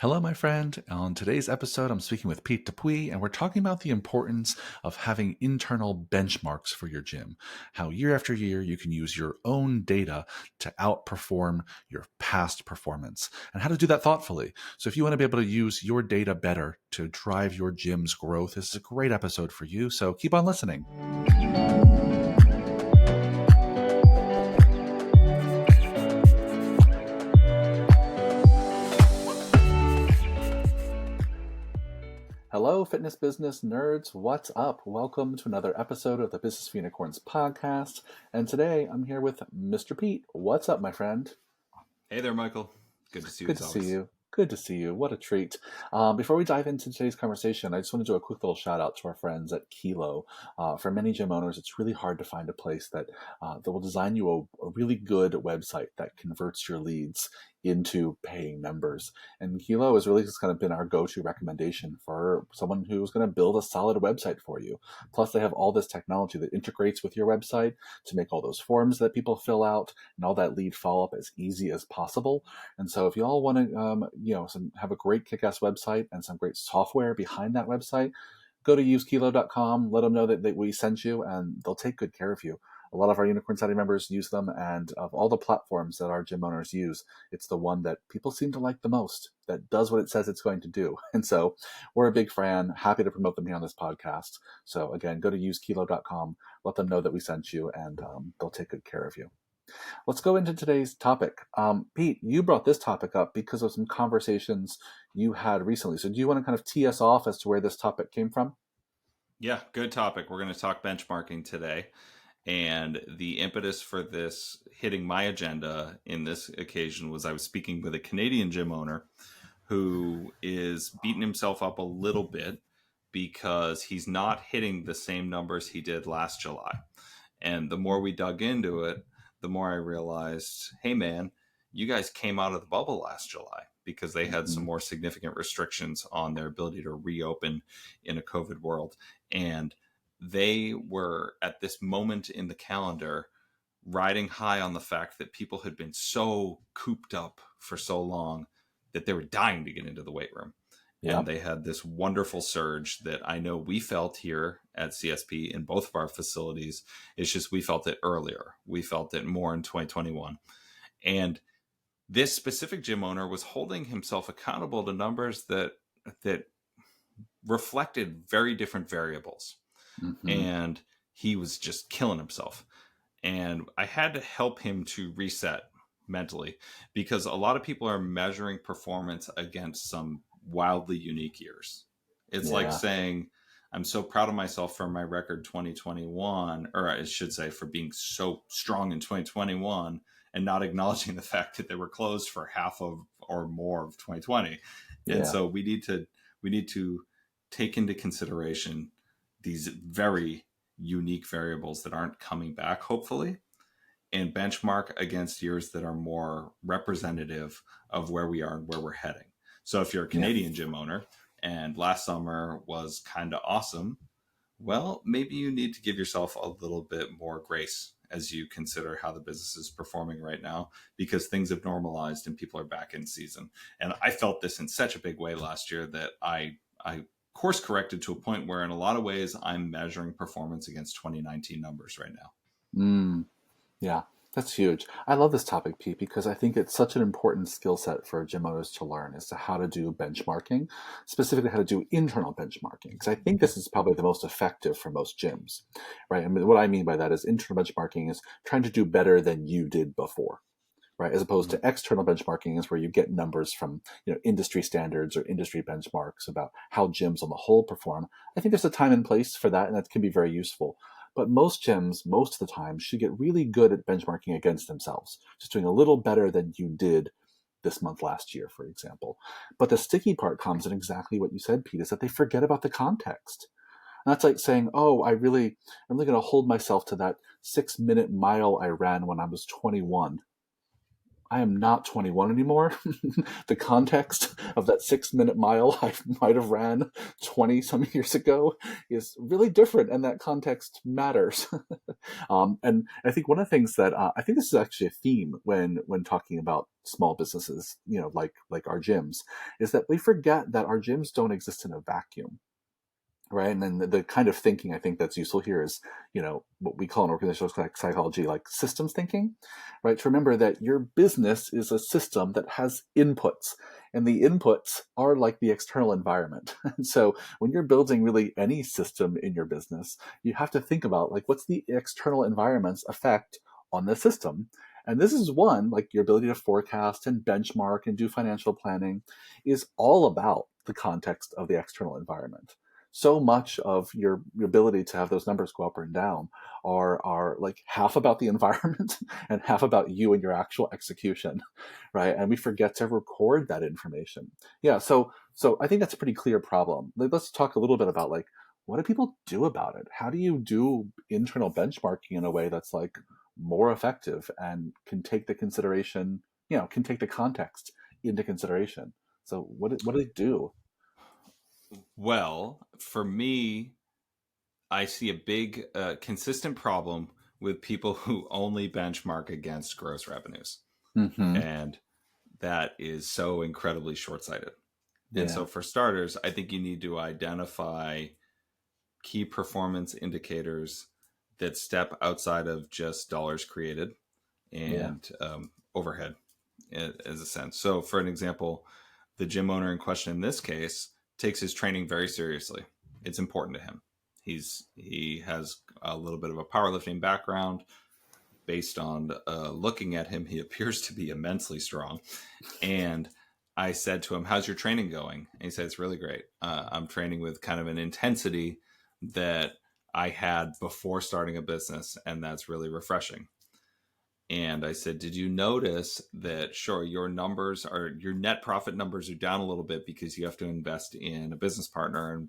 Hello, my friend. On today's episode, I'm speaking with Pete Dupuis, and we're talking about the importance of having internal benchmarks for your gym. How year after year you can use your own data to outperform your past performance, and how to do that thoughtfully. So, if you want to be able to use your data better to drive your gym's growth, this is a great episode for you. So, keep on listening. Hello, fitness business nerds. What's up? Welcome to another episode of the Business for Unicorns podcast. And today I'm here with Mr. Pete. What's up, my friend? Hey there, Michael. Good to see you Good as to see always. you. Good to see you. What a treat. Before we dive into today's conversation, I just want to do a quick little shout out to our friends at Kilo. For many gym owners, it's really hard to find a place that will design you a really good website that converts your leads into paying members. And Kilo has really just kind of been our go-to recommendation for someone who's going to build a solid website for you. Plus, they have all this technology that integrates with your website to make all those forms that people fill out and all that lead follow-up as easy as possible. And so if you all want to, have a great kick-ass website and some great software behind that website, go to usekilo.com, let them know that we sent you, and they'll take good care of you. A lot of our Unicorn Society members use them, and of all the platforms that our gym owners use, it's the one that people seem to like the most, that does what it says it's going to do. And so we're a big fan, happy to promote them here on this podcast. So again, go to usekilo.com, let them know that we sent you, and they'll take good care of you. Let's go into today's topic. Pete, you brought this topic up because of some conversations you had recently. So do you want to kind of tee us off as to where this topic came from? Yeah, good topic. We're going to talk benchmarking today. And the impetus for this hitting my agenda in this occasion was I was speaking with a Canadian gym owner who is beating himself up a little bit because he's not hitting the same numbers he did last July. And the more we dug into it, the more I realized, hey, man, you guys came out of the bubble last July because they had some more significant restrictions on their ability to reopen in a COVID world. And they were at this moment in the calendar riding high on the fact that people had been so cooped up for so long that they were dying to get into the weight room. Yeah. And they had this wonderful surge that I know we felt here at CSP in both of our facilities. It's just we felt it earlier. We felt it more in 2021. And this specific gym owner was holding himself accountable to numbers that reflected very different variables. Mm-hmm. And he was just killing himself. And I had to help him to reset mentally because a lot of people are measuring performance against some wildly unique years. It's like saying, I'm so proud of myself for my record 2021, or I should say for being so strong in 2021 and not acknowledging the fact that they were closed for half of or more of 2020. Yeah. And so we need to take into consideration these very unique variables that aren't coming back, hopefully, and benchmark against years that are more representative of where we are and where we're heading. So if you're a Canadian gym owner and last summer was kind of awesome, well, maybe you need to give yourself a little bit more grace as you consider how the business is performing right now, because things have normalized and people are back in season. And I felt this in such a big way last year that I course corrected to a point where in a lot of ways I'm measuring performance against 2019 numbers right now. Yeah, that's huge. I love this topic, Pete, because I think it's such an important skill set for gym owners to learn as to how to do benchmarking, specifically how to do internal benchmarking, because I think this is probably the most effective for most gyms, right? I mean, what I mean by that is internal benchmarking is trying to do better than you did before. Right, as opposed to external benchmarking is where you get numbers from industry standards or industry benchmarks about how gyms on the whole perform. I think there's a time and place for that, and that can be very useful. But most gyms, most of the time, should get really good at benchmarking against themselves, just doing a little better than you did this month last year, for example. But the sticky part comes in exactly what you said, Pete, is that they forget about the context. And that's like saying, oh, I'm really going to hold myself to that 6-minute mile I ran when I was 21. I am not 21 anymore. The context of that 6 minute mile I might have ran 20 some years ago is really different, and that context matters. And I think one of the things that I think this is actually a theme when talking about small businesses, like our gyms, is that we forget that our gyms don't exist in a vacuum, right? And then the kind of thinking I think that's useful here is, what we call in organizational psychology, like systems thinking, right? To remember that your business is a system that has inputs, and the inputs are like the external environment. And so when you're building really any system in your business, you have to think about like what's the external environment's effect on the system. And this is one, like your ability to forecast and benchmark and do financial planning is all about the context of the external environment. So much of your ability to have those numbers go up and down are like half about the environment and half about you and your actual execution, right? And we forget to record that information. Yeah, so I think that's a pretty clear problem. Let's talk a little bit about like what do people do about it? How do you do internal benchmarking in a way that's like more effective and can take the consideration, can take the context into consideration? So what do they do? Well, for me, I see a big, consistent problem with people who only benchmark against gross revenues. Hmm. And that is so incredibly short sighted. And Yeah. so, for starters, I think you need to identify key performance indicators that step outside of just dollars created Yeah. and overhead, as a sense. So, for an example, the gym owner in question in this case takes his training very seriously. It's important to him. He has a little bit of a powerlifting background. Based on looking at him, he appears to be immensely strong. And I said to him, "How's your training going?" And he said, "It's really great. I'm training with kind of an intensity that I had before starting a business, and that's really refreshing." And I said, "Did you notice that, sure, your net profit numbers are down a little bit because you have to invest in a business partner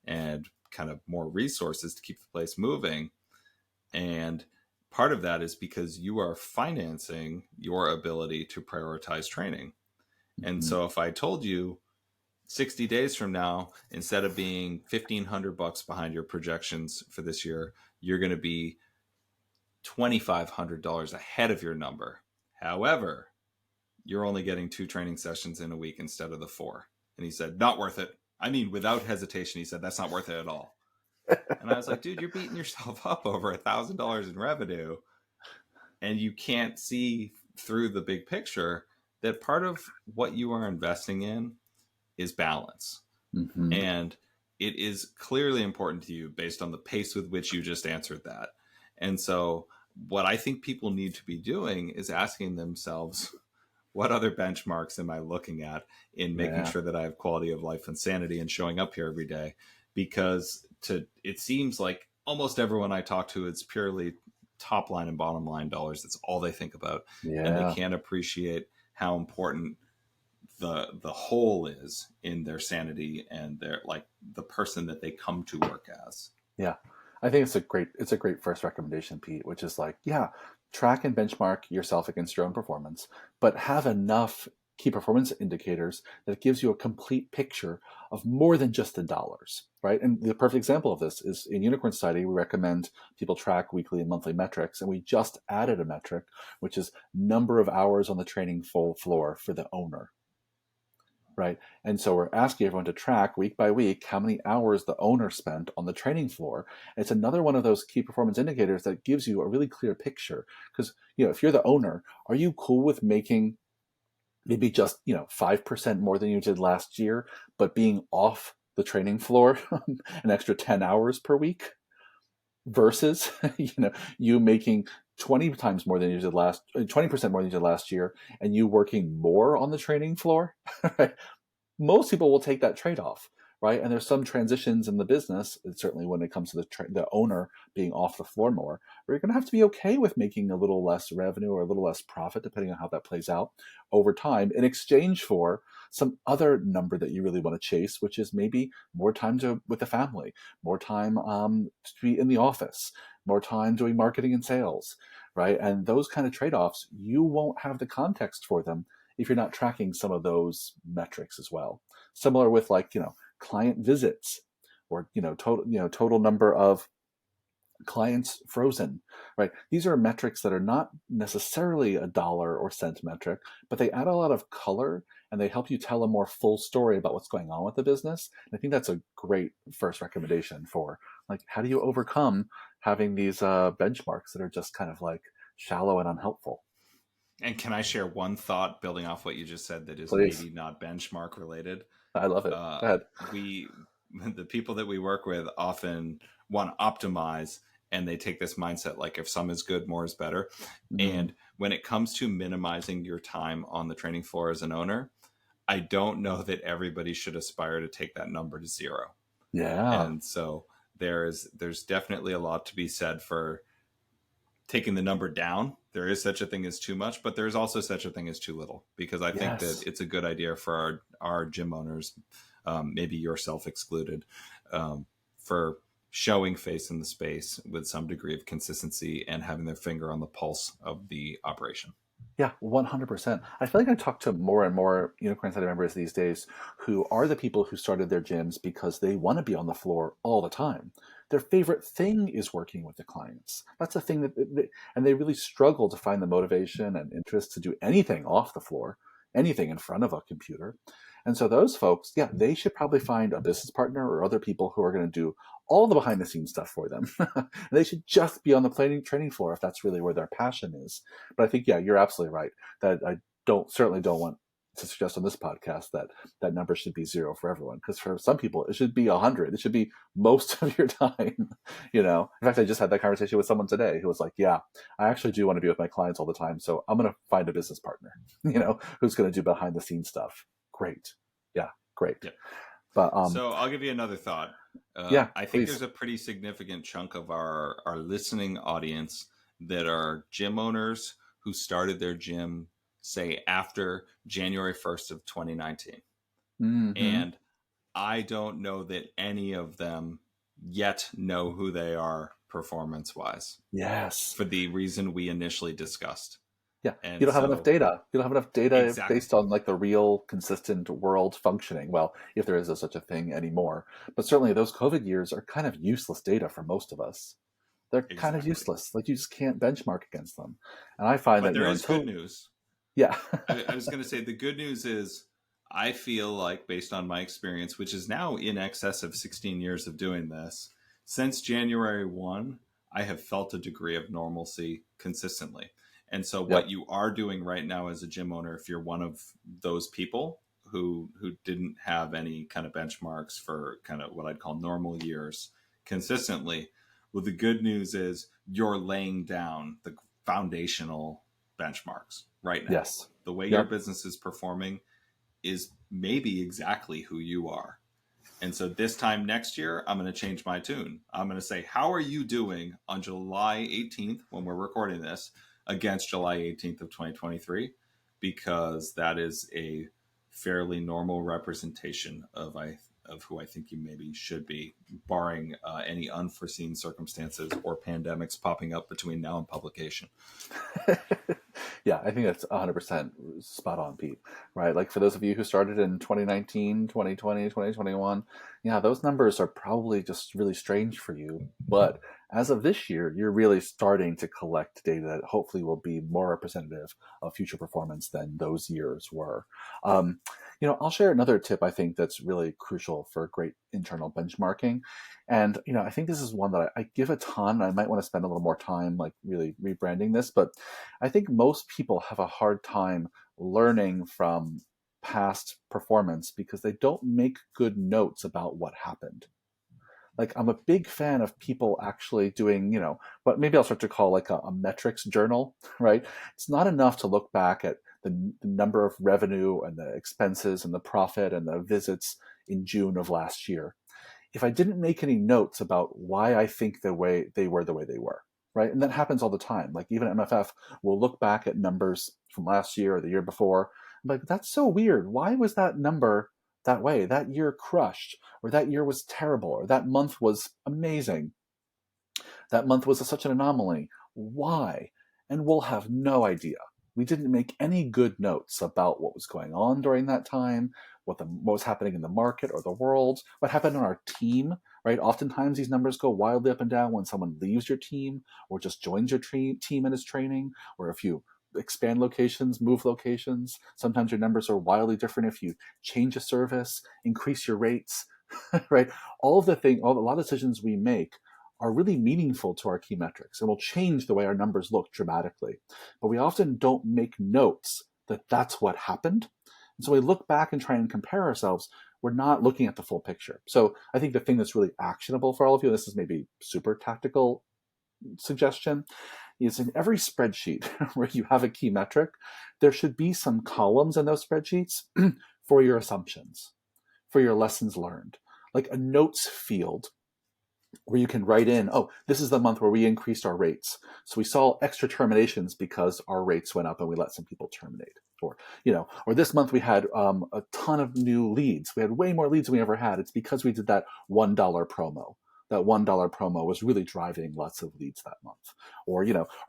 and kind of more resources to keep the place moving. And part of that is because you are financing your ability to prioritize training. And Hmm. so if I told you 60 days from now, instead of being $1,500 behind your projections for this year, you're going to be $2,500 ahead of your number. However, you're only getting 2 training sessions in a week instead of the 4." And he said, "Not worth it." I mean, without hesitation, he said, "That's not worth it at all." And I was like, "Dude, you're beating yourself up over $1,000 in revenue, and you can't see through the big picture that part of what you are investing in is balance." Hmm. And it is clearly important to you based on the pace with which you just answered that. And so, what I think people need to be doing is asking themselves, what other benchmarks am I looking at in making Yeah. sure that I have quality of life and sanity and showing up here every day? Because it seems like almost everyone I talk to, it's purely top line and bottom line dollars. That's all they think about, and they Yeah. can't appreciate how important the whole is in their sanity and their, like, the person that they come to work as. Yeah. I think it's a great first recommendation, Pete, which is like, yeah, track and benchmark yourself against your own performance, but have enough key performance indicators that gives you a complete picture of more than just the dollars, right? And the perfect example of this is in Unicorn Society, we recommend people track weekly and monthly metrics, and we just added a metric, which is number of hours on the training full floor for the owner, right? And so we're asking everyone to track week by week how many hours the owner spent on the training floor. And it's another one of those key performance indicators that gives you a really clear picture. Because if you're the owner, are you cool with making maybe just 5% more than you did last year, but being off the training floor an extra 10 hours per week? Versus you making 20 times more than you did 20% more than you did last year, and you working more on the training floor, right? Most people will take that trade-off, right? And there's some transitions in the business, certainly when it comes to the owner being off the floor more, where you're going to have to be okay with making a little less revenue or a little less profit, depending on how that plays out over time, in exchange for some other number that you really want to chase, which is maybe more time with the family, more time to be in the office, more time doing marketing and sales. right? And those kind of trade-offs, you won't have the context for them if you're not tracking some of those metrics as well. Similar with like, client visits, or total number of clients frozen, right? These are metrics that are not necessarily a dollar or cent metric, but they add a lot of color and they help you tell a more full story about what's going on with the business. And I think that's a great first recommendation for, like, how do you overcome having these benchmarks that are just kind of like shallow and unhelpful? And can I share one thought building off what you just said that is Please. maybe not benchmark related? I love it. Uh, Go ahead. we, the people that we work with often want to optimize, and they take this mindset like if some is good, more is better. Mm, And when it comes to minimizing your time on the training floor as an owner, I don't know that everybody should aspire to take that number to zero. yeah. And so there's definitely a lot to be said for taking the number down. There is such a thing as too much, but there's also such a thing as too little, because I think that Yes. it's a good idea for our gym owners, maybe yourself excluded, for showing face in the space with some degree of consistency and having their finger on the pulse of the operation. Yeah, 100%. I feel like I talk to more and more Unicorn Insider members these days who are the people who started their gyms because they want to be on the floor all the time. Their favorite thing is working with the clients. That's the thing and they really struggle to find the motivation and interest to do anything off the floor, anything in front of a computer. And so those folks, yeah, they should probably find a business partner or other people who are going to do all the behind the scenes stuff for them. They should just be on the training floor if that's really where their passion is. But I think, yeah, you're absolutely right that I certainly don't want to suggest on this podcast that that number should be zero for everyone. Because for some people, it should be 100. It should be most of your time. In fact, I just had that conversation with someone today who was like, "Yeah, I actually do want to be with my clients all the time, so I'm going to find a business partner, who's going to do behind the scenes stuff." Great, yeah, great. Yeah. But So I'll give you another thought. yeah, I think please. there's a pretty significant chunk of our listening audience that are gym owners who started their gym, say, after January 1st of 2019. Hmm. And I don't know that any of them yet know who they are performance wise Yes. for the reason we initially discussed. Yeah, you And don't have enough so, data. You don't have enough data exactly. based on like the real consistent world functioning. Well, if there is such a thing anymore. But certainly those COVID years are kind of useless data for most of us. They're kind of Exactly. useless. Like you just can't benchmark against them. And I find But that, there is good until, news. yeah. I was going to say the good news is I feel like, based on my experience, which is now in excess of 16 years of doing this, since January 1, I have felt a degree of normalcy consistently. And so, what Yep. you are doing right now as a gym owner, if you're one of those people who didn't have any kind of benchmarks for kind of what I'd call normal years consistently, well, the good news is you're laying down the foundational benchmarks right now. Yes. The way your Yep. business is performing is maybe exactly who you are. And so this time next year, I'm going to change my tune. I'm going to say, how are you doing on July 18th when we're recording this against July 18th of 2023? Because that is a fairly normal representation of who I think you maybe should be, barring any unforeseen circumstances or pandemics popping up between now and publication. Yeah, I think that's 100% spot on, Pete. Right? Like for those of you who started in 2019, 2020, 2021, yeah, those numbers are probably just really strange for you. But as of this year, you're really starting to collect data that hopefully will be more representative of future performance than those years were. Um, I'll share another tip I think that's really crucial for great internal benchmarking. And, I think this is one that I give a ton. I might want to spend a little more time like really rebranding this, but I think most people have a hard time learning from past performance because they don't make good notes about what happened. Like I'm a big fan of people actually doing, what maybe I'll start to call like a metrics journal, right? It's not enough to look back at the number of revenue and the expenses and the profit and the visits in June of last year if I didn't make any notes about why I think the way they were, right? And that happens all the time. Like even at MFF, we'll look back at numbers from last year or the year before. I'm like, that's so weird. Why was that number that way? That year crushed, or that year was terrible, or that month was amazing. That month was such an anomaly. Why? and we'll have no idea. We didn't make any good notes about what was going on during that time, what was happening in the market or the world, what happened on our team, right? Oftentimes these numbers go wildly up and down when someone leaves your team or just joins your team and is training, or if you expand locations, move locations. Sometimes your numbers are wildly different if you change a service, increase your rates, right? A lot of decisions we make are really meaningful to our key metrics and will change the way our numbers look dramatically. But we often don't make notes that that's what happened. And so we look back and try and compare ourselves. We're not looking at the full picture. So I think the thing that's really actionable for all of you, this is maybe super tactical suggestion, is in every spreadsheet where you have a key metric, there should be some columns in those spreadsheets for your assumptions, for your lessons learned, like a notes field where you can write in, oh, this is the month where we increased our rates. So we saw extra terminations because our rates went up and we let some people terminate. Or this month we had a ton of new leads. We had way more leads than we ever had. It's because we did that $1 promo. That $1 promo was really driving lots of leads that month. Or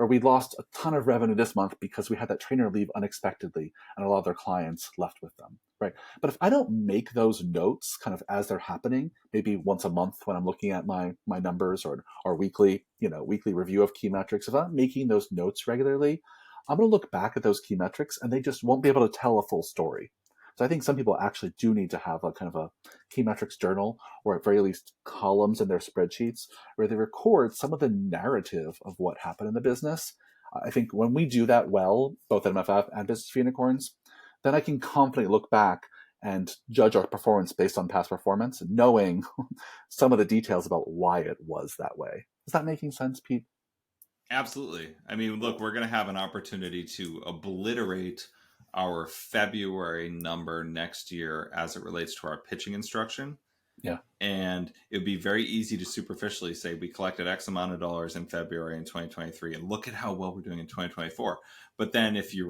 we lost a ton of revenue this month because we had that trainer leave unexpectedly and a lot of their clients left with them, right? But if I don't make those notes kind of as they're happening, maybe once a month when I'm looking at my numbers or weekly review of key metrics, if I'm making those notes regularly, I'm going to look back at those key metrics and they just won't be able to tell a full story. So I think some people actually do need to have a kind of a key metrics journal, or at very least columns in their spreadsheets where they record some of the narrative of what happened in the business. I think when we do that well, both at MFF and Business for Unicorns, then I can confidently look back and judge our performance based on past performance, knowing some of the details about why it was that way. Is that making sense, Pete? Absolutely. I mean, look, we're going to have an opportunity to obliterate our February number next year as it relates to our pitching instruction. Yeah. And it would be very easy to superficially say we collected X amount of dollars in February in 2023 and look at how well we're doing in 2024. But then if you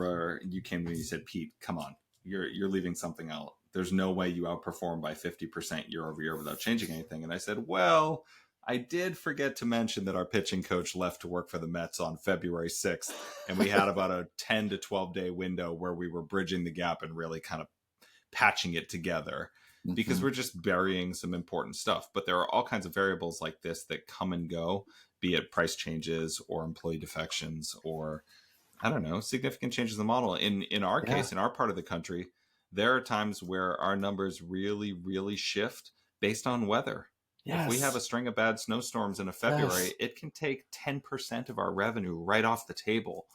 came to me and you said, Pete, come on, you're leaving something out. There's no way you outperform by 50% year over year without changing anything. And I said, well, I did forget to mention that our pitching coach left to work for the Mets on February 6th. And we had about a 10 to 12 day window where we were bridging the gap and really kind of patching it together, because we're just burying some important stuff. But there are all kinds of variables like this that come and go, be it price changes or employee defections or, I don't know, significant changes in the model. In our case, in our part of the country, there are times where our numbers really, really shift based on weather. If we have a string of bad snowstorms in a February, it can take 10% of our revenue right off the table.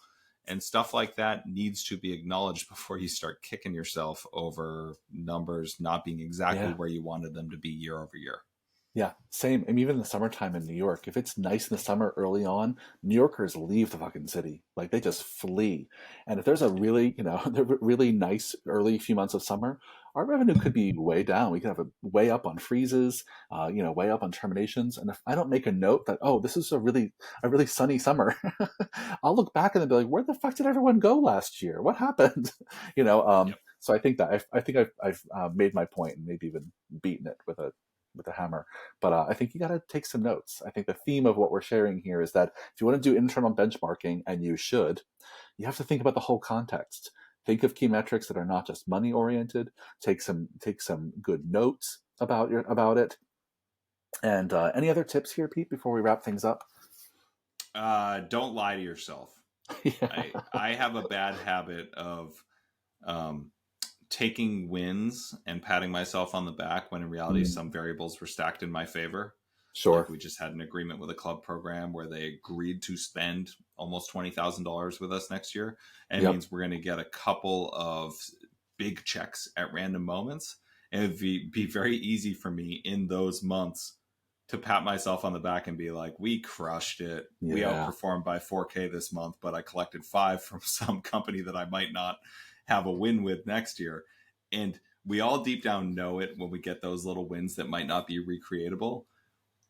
And stuff like that needs to be acknowledged before you start kicking yourself over numbers not being exactly where you wanted them to be year over year. Yeah, same. I mean, even in the summertime in New York, if it's nice in the summer early on, New Yorkers leave the fucking city. Like they just flee. And if there's a really, really nice early few months of summer, our revenue could be way down. We could have a way up on freezes, way up on terminations. And if I don't make a note that, oh, this is a really sunny summer, I'll look back and then be like, where the fuck did everyone go last year? What happened? So I think that I've made my point and maybe even beaten it with a hammer. But I think you got to take some notes. I think the theme of what we're sharing here is that if you want to do internal benchmarking, and you should, you have to think about the whole context. Think of key metrics that are not just money oriented. Take some good notes about it. And any other tips here, Pete, before we wrap things up? Don't lie to yourself. I have a bad habit of taking wins and patting myself on the back when in reality some variables were stacked in my favor. Sure. Like we just had an agreement with a club program where they agreed to spend almost $20,000 with us next year. And it means we're going to get a couple of big checks at random moments. And it'd be very easy for me in those months to pat myself on the back and be like, we crushed it. We outperformed by 4K this month, but I collected 5 from some company that I might not have a win with next year. And we all deep down know it when we get those little wins that might not be recreatable.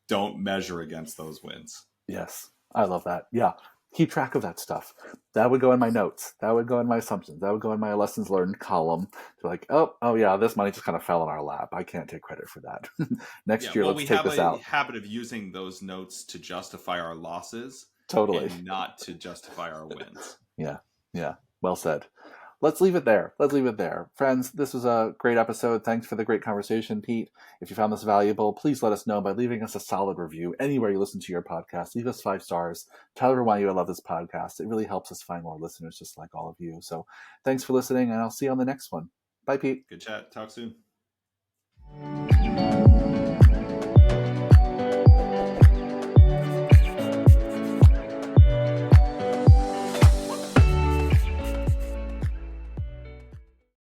Don't measure against those wins. Yes, I love that. Yeah, keep track of that stuff. That would go in my notes. That would go in my assumptions. That would go in my lessons learned column. To like, oh yeah, this money just kind of fell in our lap. I can't take credit for that. Next year, let's take this out. We have a habit of using those notes to justify our losses Totally. and not to justify our wins. Yeah. Yeah. Well said. Let's leave it there. Let's leave it there. Friends, this was a great episode. Thanks for the great conversation, Pete. If you found this valuable, please let us know by leaving us a solid review anywhere you listen to your podcast. Leave us 5 stars. Tell everyone why you love this podcast. It really helps us find more listeners just like all of you. So thanks for listening, and I'll see you on the next one. Bye, Pete. Good chat. Talk soon.